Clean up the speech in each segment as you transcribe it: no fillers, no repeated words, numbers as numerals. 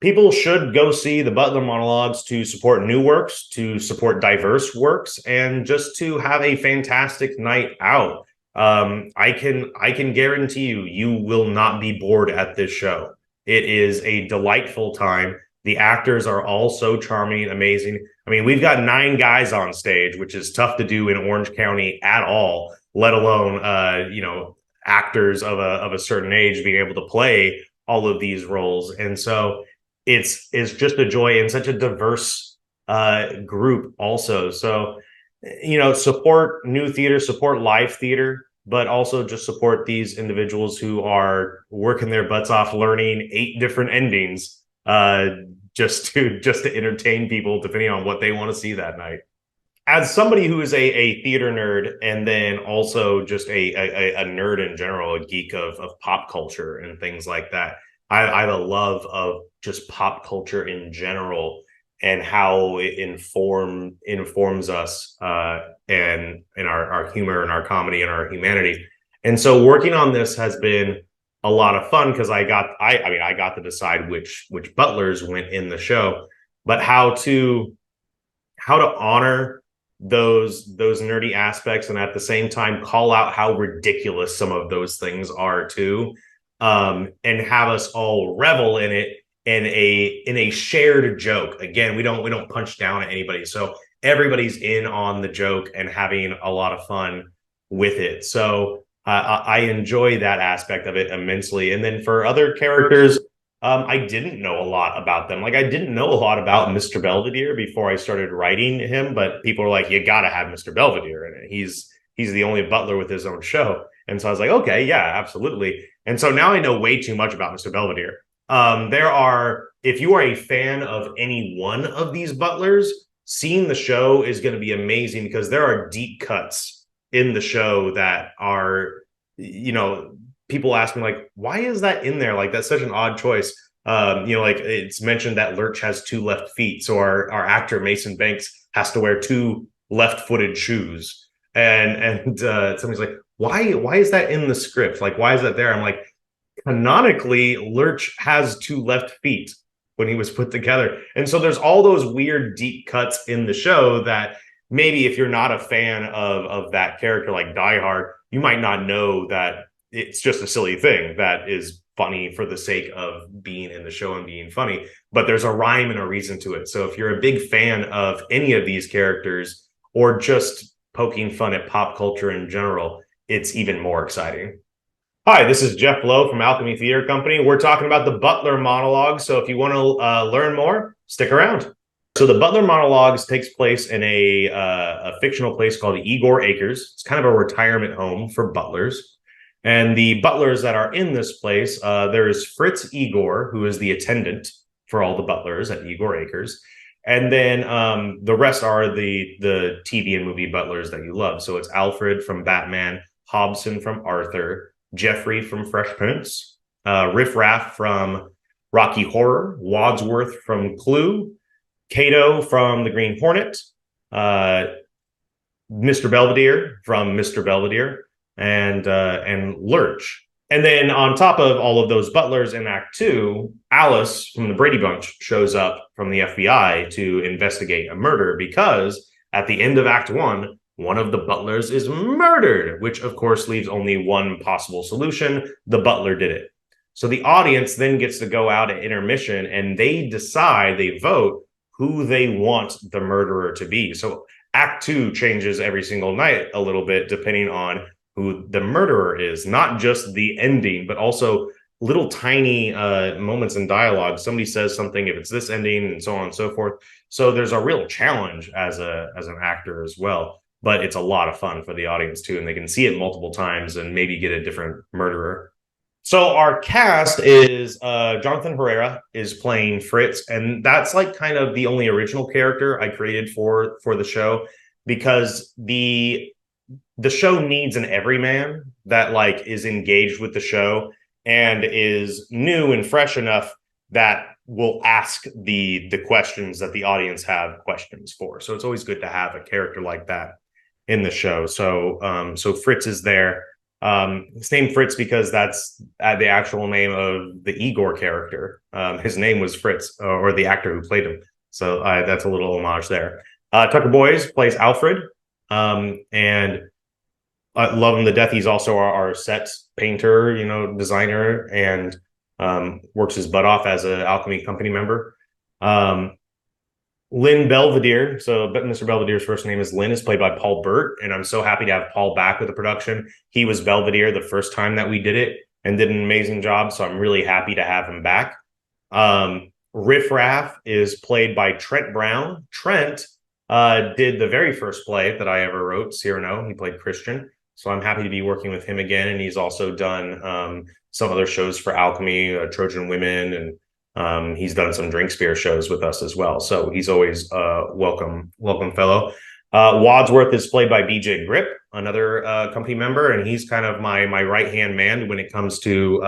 People should go see the Butler monologues to support new works, to support diverse works, and just to have a fantastic night out. I can guarantee you, you will not be bored at this show. It is a delightful time. The actors are all so charming and amazing. I mean, we've got 9 guys on stage, which is tough to do in Orange County at all, let alone actors of a certain age being able to play all of these roles. And so it's just a joy and such a diverse group also. So, support new theater, support live theater, but also just support these individuals who are working their butts off learning 8 different endings just to entertain people depending on what they want to see that night. As somebody who is a theater nerd and then also just a nerd in general, a geek of pop culture and things like that, I have a love of just pop culture in general and how it informs us and in our humor and our comedy and our humanity. And so working on this has been a lot of fun because I got to decide which butlers went in the show, but how to honor those nerdy aspects and at the same time call out how ridiculous some of those things are too, and have us all revel in it in a shared joke. Again, we don't punch down at anybody, so everybody's in on the joke and having a lot of fun with it. So I enjoy that aspect of it immensely. And then for other characters, I didn't know a lot about them. Like I didn't know a lot about Mr. Belvedere before I started writing him, but people are like, you gotta have Mr. Belvedere in it. He's the only butler with his own show. And so I was like, okay, yeah, absolutely. And so now I know way too much about Mr. Belvedere. If you are a fan of any one of these butlers, seeing the show is going to be amazing because there are deep cuts in the show that are, people ask me like, why is that in there? Like, that's such an odd choice. Like it's mentioned that Lurch has 2 left feet. So our actor Mason Banks has to wear 2 left-footed shoes. And somebody's like, why is that in the script? Like, why is that there? I'm like, canonically, Lurch has 2 left feet when he was put together. And so there's all those weird deep cuts in the show that maybe if you're not a fan of that character like Die Hard, you might not know that it's just a silly thing that is funny for the sake of being in the show and being funny. But there's a rhyme and a reason to it. So if you're a big fan of any of these characters or just poking fun at pop culture in general, it's even more exciting. Hi, this is Jeff Lowe from Alchemy Theater Company. We're talking about the Butler Monologues. So if you want to learn more, stick around. So the Butler Monologues takes place in a fictional place called Igor Acres. It's kind of a retirement home for butlers. And the butlers that are in this place, there's Fritz Igor, who is the attendant for all the butlers at Igor Acres. And then the rest are the TV and movie butlers that you love. So it's Alfred from Batman, Hobson from Arthur, Jeffrey from Fresh Prince, Riff Raff from Rocky Horror, Wadsworth from Clue, Cato from The Green Hornet, Mr. Belvedere from Mr. Belvedere, and Lurch. And then on top of all of those butlers in Act 2, Alice from the Brady Bunch shows up from the FBI to investigate a murder because at the end of Act 1, one of the butlers is murdered, which of course leaves only one possible solution. The butler did it. So the audience then gets to go out at intermission and they vote who they want the murderer to be. So Act 2 changes every single night a little bit depending on who the murderer is, not just the ending, but also little tiny moments in dialogue. Somebody says something, if it's this ending and so on and so forth. So there's a real challenge as an actor as well. But it's a lot of fun for the audience too, and they can see it multiple times and maybe get a different murderer. So our cast is Jonathan Herrera is playing Fritz, and that's like kind of the only original character I created for the show because the show needs an everyman that like is engaged with the show and is new and fresh enough that will ask the questions that the audience have questions for. So it's always good to have a character like that in the show. So Fritz is there. It's named Fritz because that's the actual name of the Igor character. His name was Fritz, or the actor who played him. So that's a little homage there. Tucker Boys plays Alfred, and I love him to death. He's also our set painter, designer, and works his butt off as an Alchemy company member. Lynn Belvedere, so Mr. Belvedere's first name is Lynn, is played by Paul Burt, and I'm so happy to have Paul back with the production. He was Belvedere the first time that we did it and did an amazing job, so I'm really happy to have him back. Riff Raff is played by Trent Brown. Trent did the very first play that I ever wrote, Cyrano. He played Christian, so I'm happy to be working with him again, and he's also done some other shows for Alchemy, Trojan Women, and he's done some Drinkspear shows with us as well. So he's always welcome fellow. Wadsworth is played by BJ Grip, another company member, and he's kind of my right-hand man when it comes to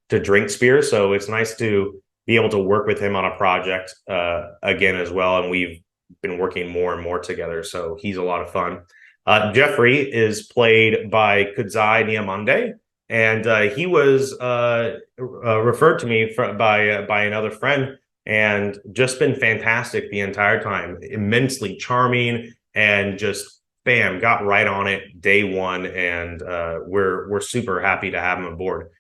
Drinkspear. So it's nice to be able to work with him on a project again as well. And we've been working more and more together. So he's a lot of fun. Jeffrey is played by Kudzai Niamande. And he was referred to me by another friend, and just been fantastic the entire time. Immensely charming, and just bam, got right on it day one. And we're super happy to have him aboard.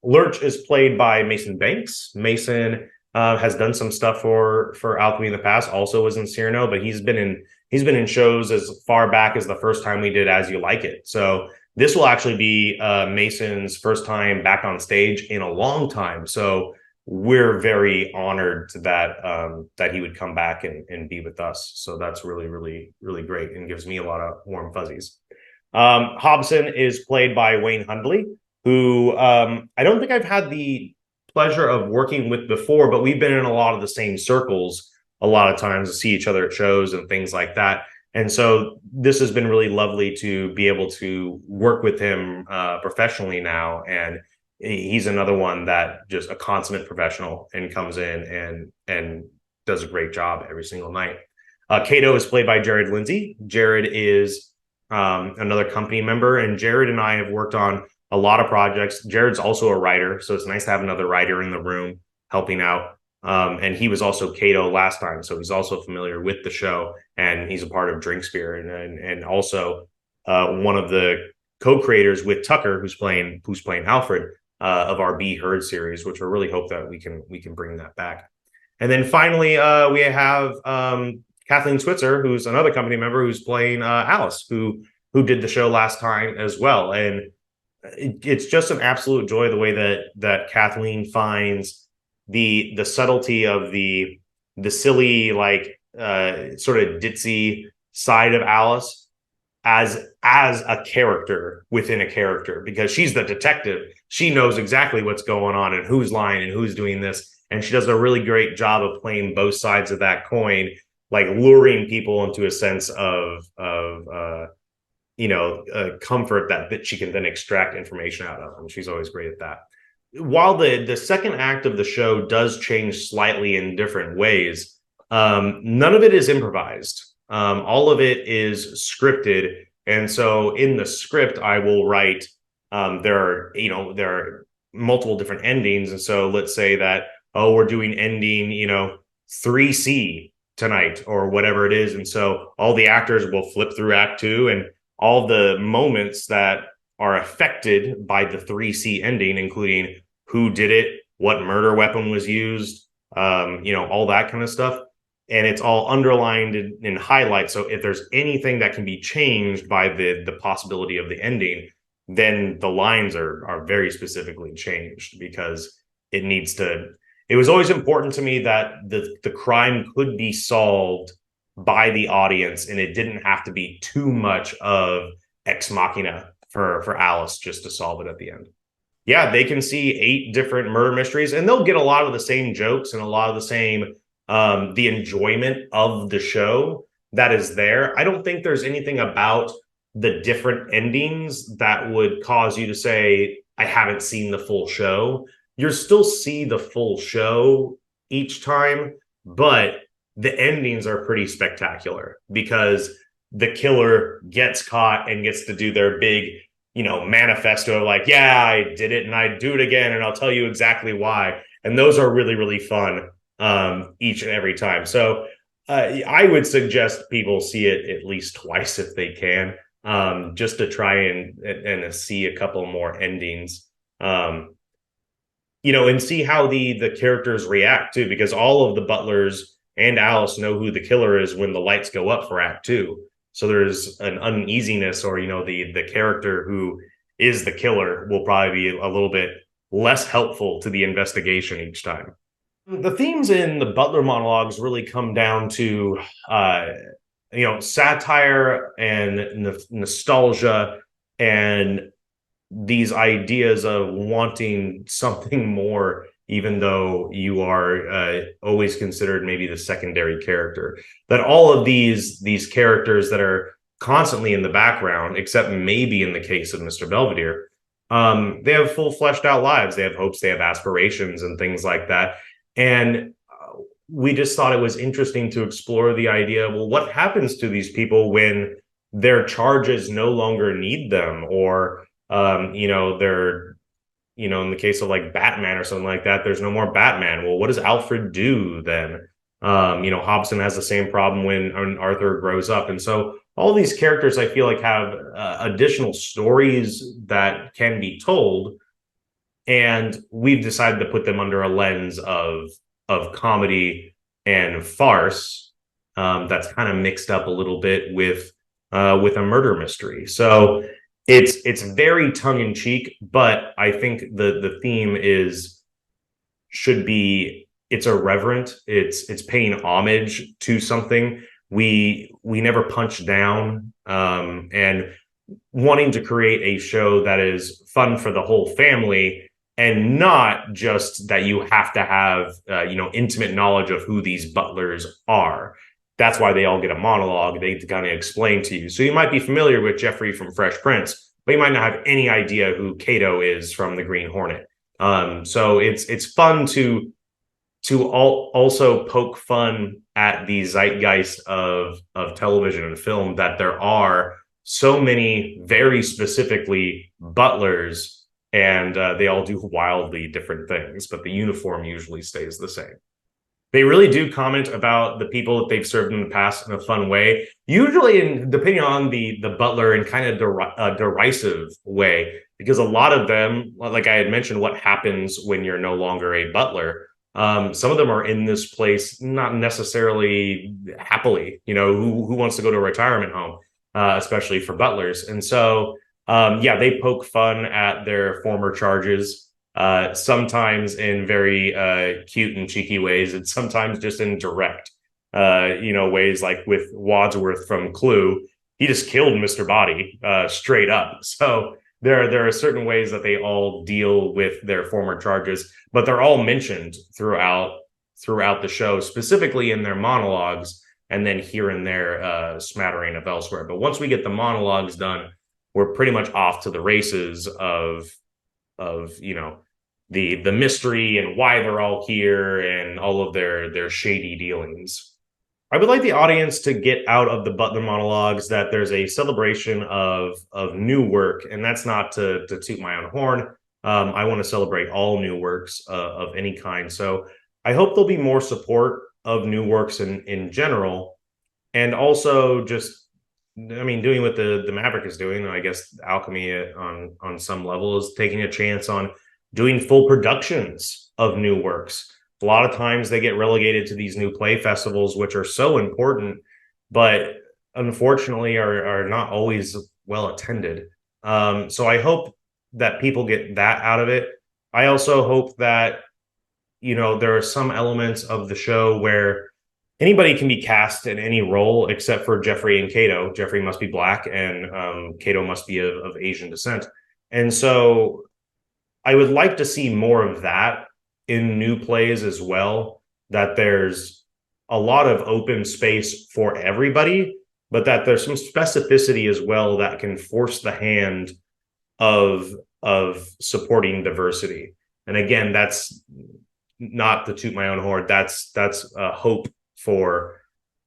Lurch is played by Mason Banks. Mason has done some stuff for Alchemy in the past. Also was in Cyrano, but he's been in shows as far back as the first time we did As You Like It. So this will actually be Mason's first time back on stage in a long time. So we're very honored that he would come back and be with us. So that's really, really, really great, and gives me a lot of warm fuzzies. Hobson is played by Wayne Hundley, who I don't think I've had the pleasure of working with before, but we've been in a lot of the same circles a lot of times to see each other at shows and things like that. And so this has been really lovely to be able to work with him professionally now. And he's another one that just a consummate professional and comes in and does a great job every single night. Cato is played by Jared Lindsay. Jared is another company member, and Jared and I have worked on a lot of projects. Jared's also a writer, so it's nice to have another writer in the room helping out. And he was also Cato last time, so he's also familiar with the show, and he's a part of Drinkspear, and also one of the co-creators with Tucker, who's playing Alfred of our Be Heard series, which we really hope that we can bring that back. And then finally, we have Kathleen Switzer, who's another company member who's playing Alice, who did the show last time as well. And it's just an absolute joy the way that Kathleen finds the subtlety of the silly, like sort of ditzy side of Alice as a character within a character, because she's the detective. She knows exactly what's going on and who's lying and who's doing this, and she does a really great job of playing both sides of that coin, like luring people into a sense of comfort that she can then extract information out of, and she's always great at that. While the second act of the show does change slightly in different ways, none of it is improvised. All of it is scripted. And so in the script, I will write, there are multiple different endings. And so let's say that, we're doing ending, 3C tonight or whatever it is. And so all the actors will flip through Act 2, and all the moments that are affected by the 3C ending, including who did it, what murder weapon was used, all that kind of stuff. And it's all underlined in highlight. So if there's anything that can be changed by the possibility of the ending, then the lines are very specifically changed, because it was always important to me that the crime could be solved by the audience, and it didn't have to be too much of ex machina for Alice just to solve it at the end. Yeah, they can see 8 different murder mysteries, and they'll get a lot of the same jokes and a lot of the same the enjoyment of the show that is there. I don't think there's anything about the different endings that would cause you to say, I haven't seen the full show. You'll still see the full show each time, but the endings are pretty spectacular, because the killer gets caught and gets to do their big manifesto of like, yeah, I did it and I do it again and I'll tell you exactly why. And those are really, really fun each and every time. So I would suggest people see it at least twice if they can, just to try and see a couple more endings. And see how the characters react too, because all of the butlers and Alice know who the killer is when the lights go up for Act Two. So there's an uneasiness, or the character who is the killer will probably be a little bit less helpful to the investigation each time. The themes in the Butler monologues really come down to satire and nostalgia and these ideas of wanting something more, even though you are always considered maybe the secondary character. That all of these characters that are constantly in the background, except maybe in the case of Mr. Belvedere, they have full fleshed out lives. They have hopes, they have aspirations, and things like that. And we just thought it was interesting to explore the idea, well, what happens to these people when their charges no longer need them, or they're, in the case of like Batman or something like that, there's no more Batman. Well, what does Alfred do then? Hobson has the same problem when Arthur grows up. And so all these characters, I feel like, have additional stories that can be told. And we've decided to put them under a lens of comedy and farce, that's kind of mixed up a little bit with a murder mystery. So it's very tongue in cheek, but I think the theme should be, it's irreverent. It's paying homage to something. We never punch down, and wanting to create a show that is fun for the whole family, and not just that you have to have intimate knowledge of who these butlers are. That's why they all get a monologue. They kind of explain to you. So you might be familiar with Jeffrey from Fresh Prince, but you might not have any idea who Cato is from the Green Hornet. So it's fun to also poke fun at the zeitgeist of television and film, that there are so many very specifically butlers, and they all do wildly different things, but the uniform usually stays the same. They really do comment about the people that they've served in the past in a fun way, usually depending on the butler, in kind of derisive way, because a lot of them, like I had mentioned, what happens when you're no longer a butler. Some of them are in this place not necessarily happily. Who wants to go to a retirement home, especially for butlers. And so they poke fun at their former charges, sometimes in very cute and cheeky ways, and sometimes just in direct ways, like with Wadsworth from Clue. He just killed Mr. Body straight up. So there are certain ways that they all deal with their former charges, but they're all mentioned throughout the show, specifically in their monologues, and then here and there smattering of elsewhere. But once we get the monologues done, we're pretty much off to the races of the mystery and why they're all here and all of their shady dealings. I would like the audience to get out of the Butler monologues that there's a celebration of new work, and that's not to toot my own horn. I want to celebrate all new works of any kind. So I hope there'll be more support of new works in general, and also just, doing what the Maverick is doing. I guess Alchemy on some level is taking a chance on doing full productions of new works. A lot of times they get relegated to these new play festivals, which are so important, but unfortunately are not always well attended. So I hope that people get that out of it. I also hope that, there are some elements of the show where anybody can be cast in any role except for Jeffrey and Cato. Jeffrey must be Black, and Cato must be of Asian descent. And so I would like to see more of that in new plays as well, that there's a lot of open space for everybody, but that there's some specificity as well that can force the hand of supporting diversity. And again, that's not to toot my own horn. That's a hope for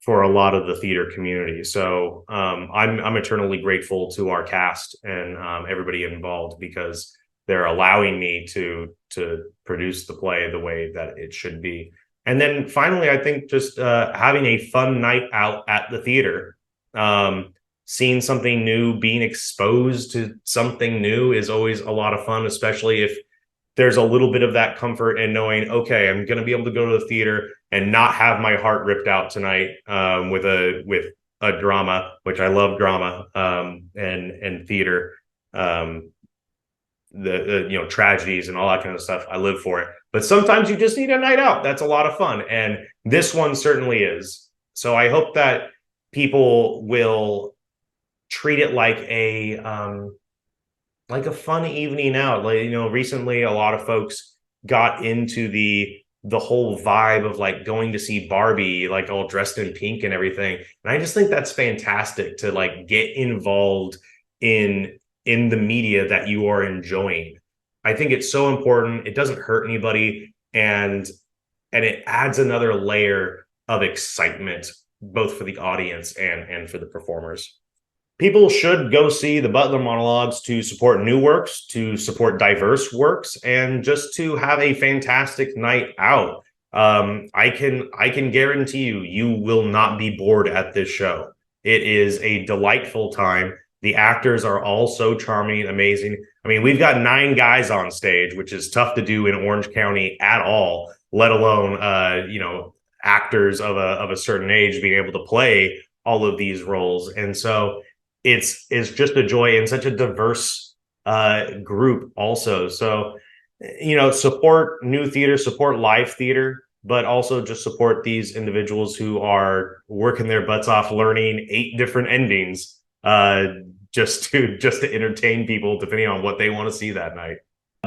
for a lot of the theater community. So I'm eternally grateful to our cast and everybody involved, because they're allowing me to produce the play the way that it should be. And then finally, I think just having a fun night out at the theater, seeing something new, being exposed to something new is always a lot of fun, especially if there's a little bit of that comfort in knowing, okay, I'm going to be able to go to the theater and not have my heart ripped out tonight with a drama, which I love drama and theater, the tragedies and all that kind of stuff. I live for it. But sometimes you just need a night out. That's a lot of fun, and this one certainly is. So I hope that people will treat it like a fun evening out. Like, recently a lot of folks got into the whole vibe of like going to see Barbie, like all dressed in pink and everything. And I just think that's fantastic to like get involved in the media that you are enjoying. I think it's so important. It doesn't hurt anybody, and it adds another layer of excitement, both for the audience and for the performers. People should go see the Butler Monologues to support new works, to support diverse works, and just to have a fantastic night out. I can guarantee you will not be bored at this show. It is a delightful time. The actors are all so charming, amazing. I mean, we've got 9 guys on stage, which is tough to do in Orange County at all, let alone actors of a certain age being able to play all of these roles. And so it's just a joy, and such a diverse group also. So, support new theater, support live theater, but also just support these individuals who are working their butts off learning 8 different endings just to entertain people, depending on what they want to see that night.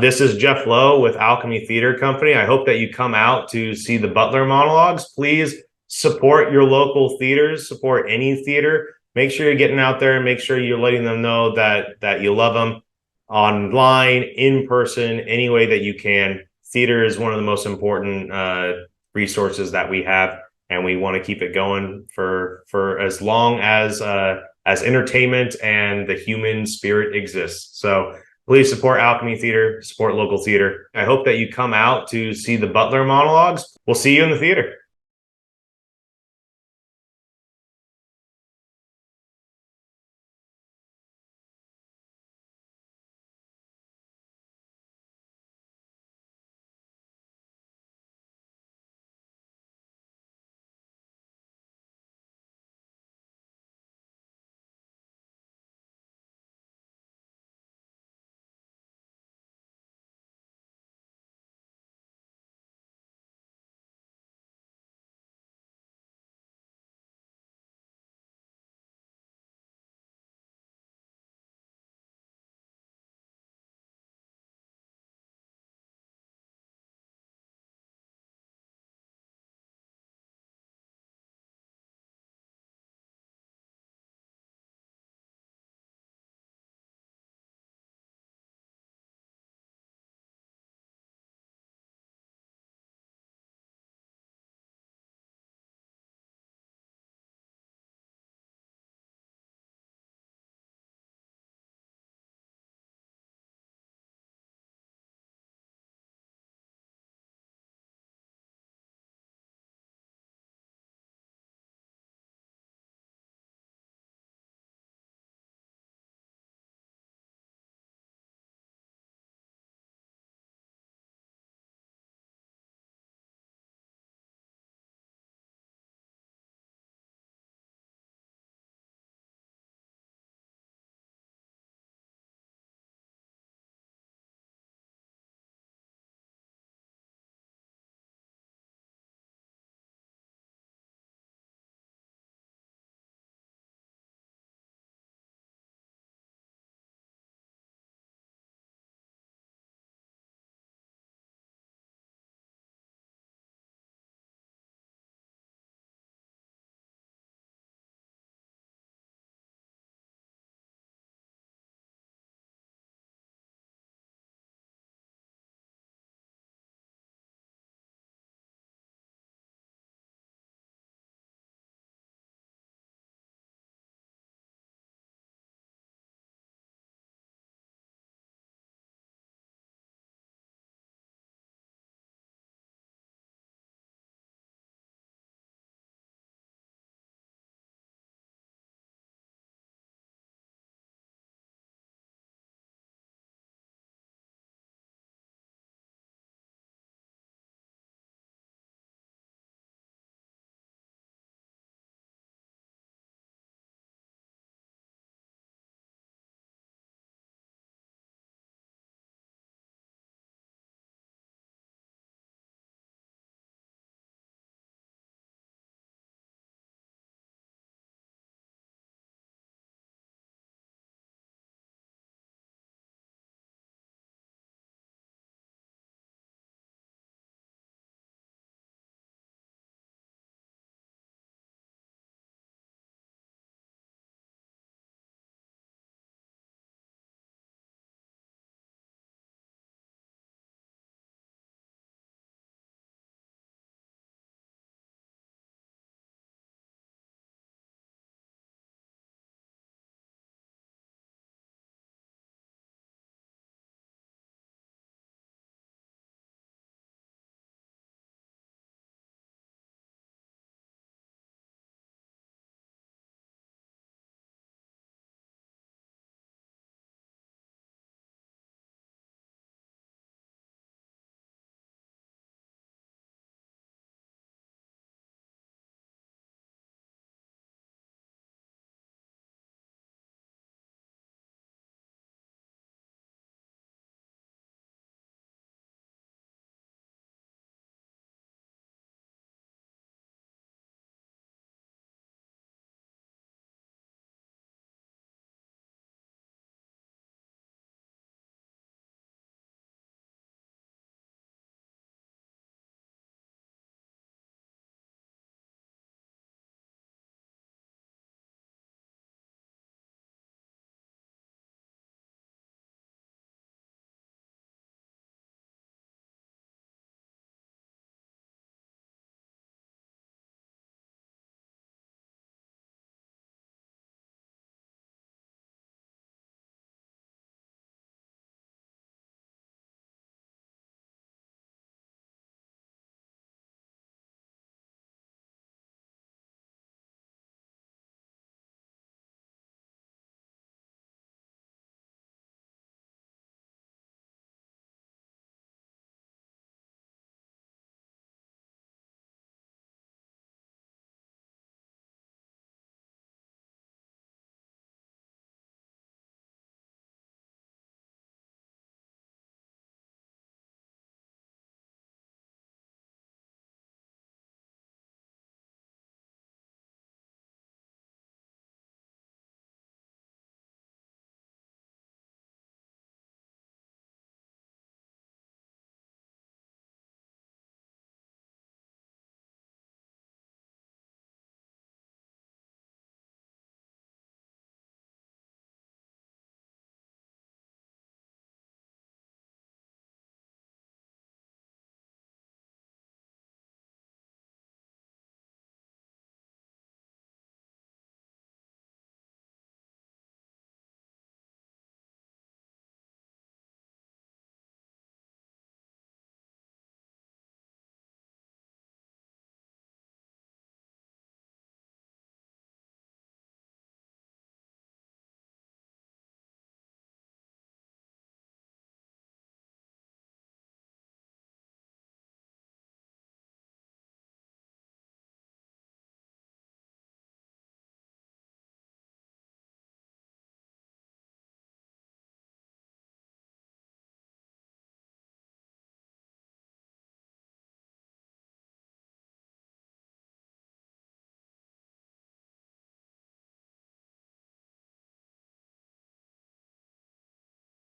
This is Jeff Lowe with Alchemy Theater Company. I hope that you come out to see the Butler Monologues. Please support your local theaters, support any theater. Make sure you're getting out there, and make sure you're letting them know that you love them, online, in person, any way that you can. Theater is one of the most important resources that we have, and we want to keep it going for as long as entertainment and the human spirit exists. So please support Alchemy Theater, support local theater. I hope that you come out to see the Butler Monologues. We'll see you in the theater.